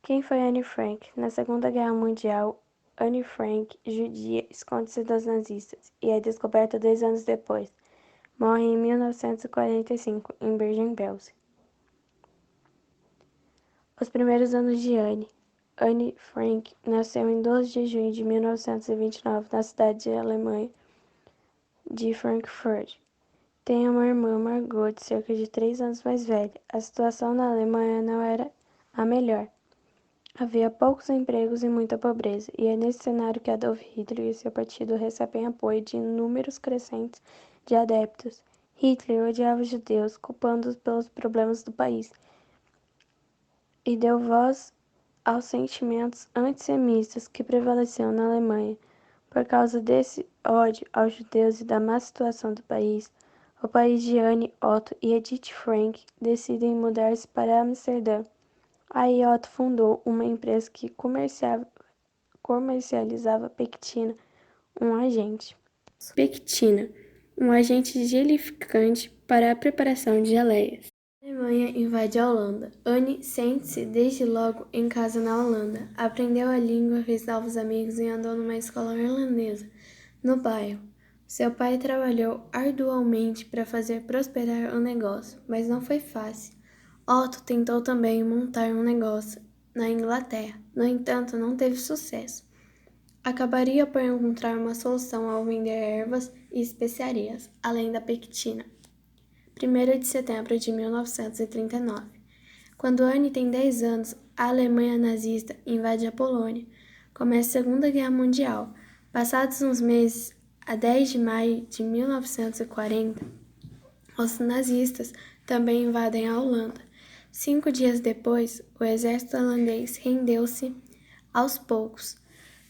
Quem foi Anne Frank? Na Segunda Guerra Mundial, Anne Frank, judia, esconde-se dos nazistas e é descoberta 2 anos depois. Morre em 1945, em Bergen-Belsen. Os primeiros anos de Anne. Anne Frank nasceu em 12 de junho de 1929 na cidade alemã de Frankfurt. Tem uma irmã, Margot, de cerca de 3 anos mais velha. A situação na Alemanha não era a melhor. Havia poucos empregos e muita pobreza, e é nesse cenário que Adolf Hitler e seu partido recebem apoio de números crescentes de adeptos. Hitler odiava os judeus, culpando-os pelos problemas do país, e deu voz aos sentimentos antissemitas que prevaleciam na Alemanha. Por causa desse ódio aos judeus e da má situação do país, o país de Anne, Otto e Edith Frank decidem mudar-se para Amsterdã. Aí Otto fundou uma empresa que comercializava pectina, um agente. Pectina, um agente gelificante para a preparação de geleias. A Alemanha invade a Holanda. Anne sente-se desde logo em casa na Holanda. Aprendeu a língua, fez novos amigos e andou numa escola irlandesa, no bairro. Seu pai trabalhou arduamente para fazer prosperar o negócio, mas não foi fácil. Otto tentou também montar um negócio na Inglaterra, no entanto, não teve sucesso. Acabaria por encontrar uma solução ao vender ervas e especiarias, além da pectina. 1º de setembro de 1939. Quando Anne tem 10 anos, a Alemanha nazista invade a Polônia. Começa a Segunda Guerra Mundial. Passados uns meses, a 10 de maio de 1940, os nazistas também invadem a Holanda. 5 dias depois, o exército holandês rendeu-se aos poucos,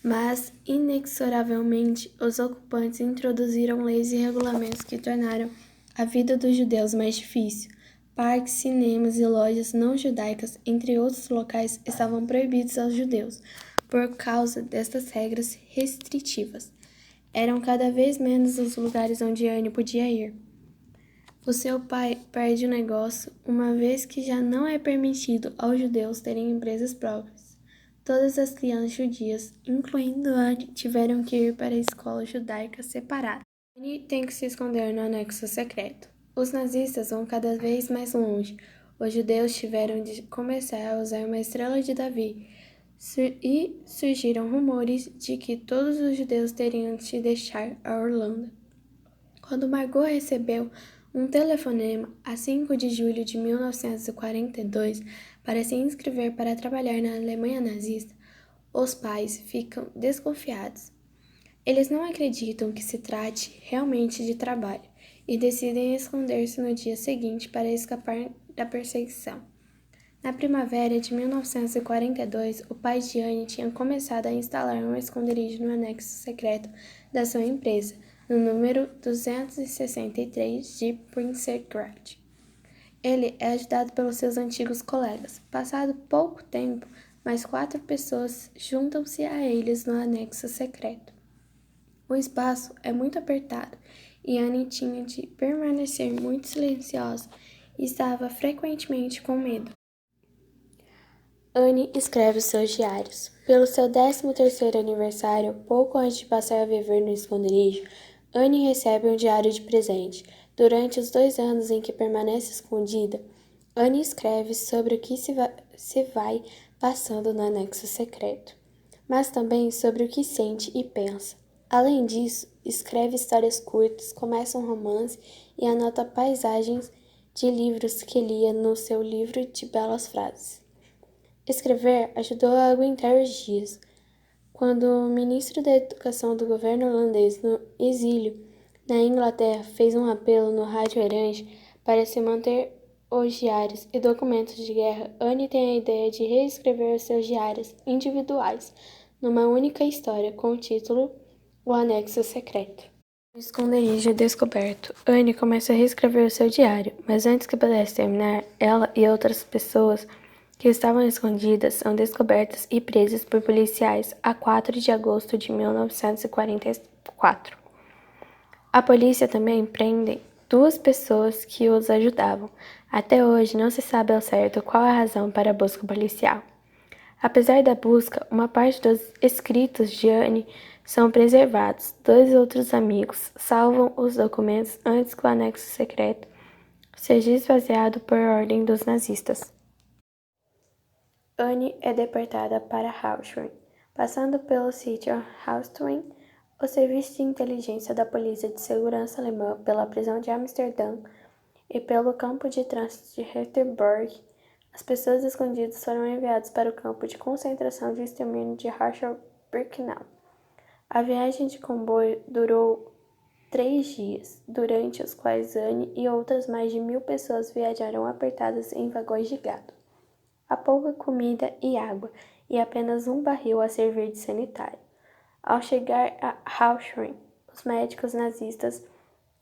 mas inexoravelmente os ocupantes introduziram leis e regulamentos que tornaram a vida dos judeus mais difícil. Parques, cinemas e lojas não judaicas, entre outros locais, estavam proibidos aos judeus por causa destas regras restritivas. Eram cada vez menos os lugares onde Anne podia ir. O seu pai perde o negócio, uma vez que já não é permitido aos judeus terem empresas próprias. Todas as crianças judias, incluindo Anne, tiveram que ir para a escola judaica separada. Anne tem que se esconder no anexo secreto. Os nazistas vão cada vez mais longe. Os judeus tiveram de começar a usar uma estrela de Davi e surgiram rumores de que todos os judeus teriam de deixar a Holanda. Quando Margot recebeu um telefonema a 5 de julho de 1942 para se inscrever para trabalhar na Alemanha nazista, os pais ficam desconfiados. Eles não acreditam que se trate realmente de trabalho e decidem esconder-se no dia seguinte para escapar da perseguição. Na primavera de 1942, o pai de Anne tinha começado a instalar um esconderijo no anexo secreto da sua empresa, no número 263 de Prinsengracht. Ele é ajudado pelos seus antigos colegas. Passado pouco tempo, mais 4 pessoas juntam-se a eles no anexo secreto. O espaço é muito apertado e Anne tinha de permanecer muito silenciosa e estava frequentemente com medo. Anne escreve os seus diários. Pelo seu 13º aniversário, pouco antes de passar a viver no esconderijo, Anne recebe um diário de presente. Durante os 2 anos em que permanece escondida, Anne escreve sobre o que se vai passando no anexo secreto, mas também sobre o que sente e pensa. Além disso, escreve histórias curtas, começa um romance e anota paisagens de livros que lia no seu livro de belas frases. Escrever ajudou a aguentar os dias. Quando o ministro da Educação do governo holandês no exílio na Inglaterra fez um apelo no rádio Orange para se manter os diários e documentos de guerra, Anne tem a ideia de reescrever os seus diários individuais numa única história com o título O Anexo Secreto. O esconderijo descoberto. Anne começa a reescrever o seu diário, mas antes que pudesse terminar, ela e outras pessoas que estavam escondidas são descobertas e presas por policiais a 4 de agosto de 1944. A polícia também prende 2 pessoas que os ajudavam. Até hoje não se sabe ao certo qual a razão para a busca policial. Apesar da busca, uma parte dos escritos de Anne são preservados. 2 outros amigos salvam os documentos antes que o anexo secreto seja esvaziado por ordem dos nazistas. Anne é deportada para Auschwitz. Passando pelo sítio Auschwitz, o Serviço de Inteligência da Polícia de Segurança Alemã, pela prisão de Amsterdã e pelo campo de trânsito de Hertenberg, as pessoas escondidas foram enviadas para o campo de concentração de extermínio de Auschwitz-Birkenau. A viagem de comboio durou 3 dias, durante os quais Anne e outras mais de 1.000 pessoas viajaram apertadas em vagões de gado. Há pouca comida e água, e apenas um barril a servir de sanitário. Ao chegar a Auschwitz, os médicos nazistas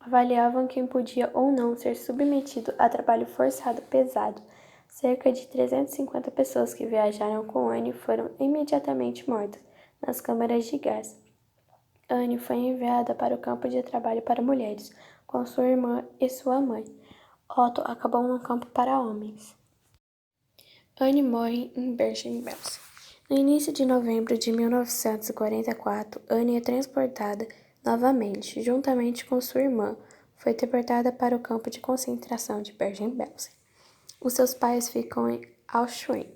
avaliavam quem podia ou não ser submetido a trabalho forçado pesado. Cerca de 350 pessoas que viajaram com Anne foram imediatamente mortas nas câmaras de gás. Anne foi enviada para o campo de trabalho para mulheres, com sua irmã e sua mãe. Otto acabou no campo para homens. Anne morre em Bergen-Belsen. No início de novembro de 1944, Anne é transportada novamente, juntamente com sua irmã. Foi deportada para o campo de concentração de Bergen-Belsen. Os seus pais ficam em Auschwitz.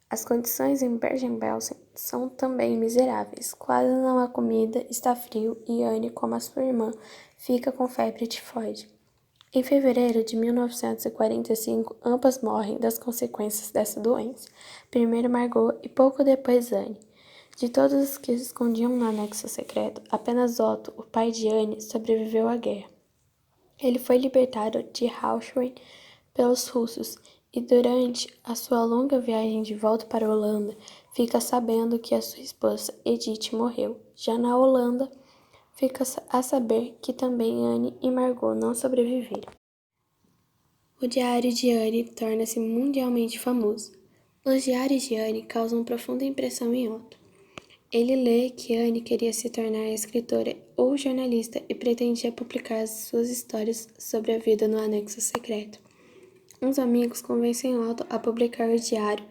As condições em Bergen-Belsen são também miseráveis. Quase não há comida, está frio e Anne, como a sua irmã, fica com febre tifoide. Em fevereiro de 1945, ambas morrem das consequências dessa doença. Primeiro Margot e pouco depois Anne. De todos os que se escondiam no anexo secreto, apenas Otto, o pai de Anne, sobreviveu à guerra. Ele foi libertado de Auschwitz pelos russos e durante a sua longa viagem de volta para a Holanda, fica sabendo que a sua esposa Edith morreu. Já na Holanda, fica a saber que também Anne e Margot não sobreviveram. O diário de Anne torna-se mundialmente famoso. Os diários de Anne causam profunda impressão em Otto. Ele lê que Anne queria se tornar escritora ou jornalista e pretendia publicar suas histórias sobre a vida no anexo secreto. Uns amigos convencem Otto a publicar o diário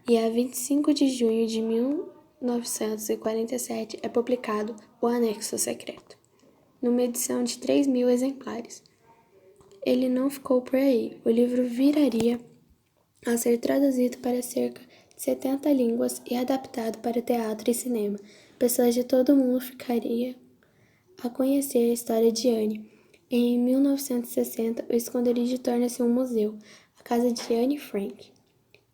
e a 25 de junho de 1947 é publicado o anexo secreto, numa edição de 3.000 exemplares. Ele não ficou por aí. O livro viraria a ser traduzido para cerca de 70 línguas e adaptado para teatro e cinema. Pessoas de todo o mundo ficariam a conhecer a história de Anne. Em 1960, o esconderijo torna-se um museu, a casa de Anne Frank.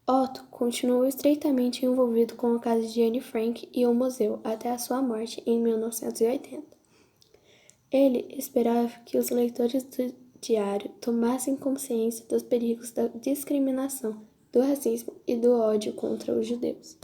Otto continuou estreitamente envolvido com a casa de Anne Frank e o museu até a sua morte em 1980. Ele esperava que os leitores do diário tomassem consciência dos perigos da discriminação, do racismo e do ódio contra os judeus.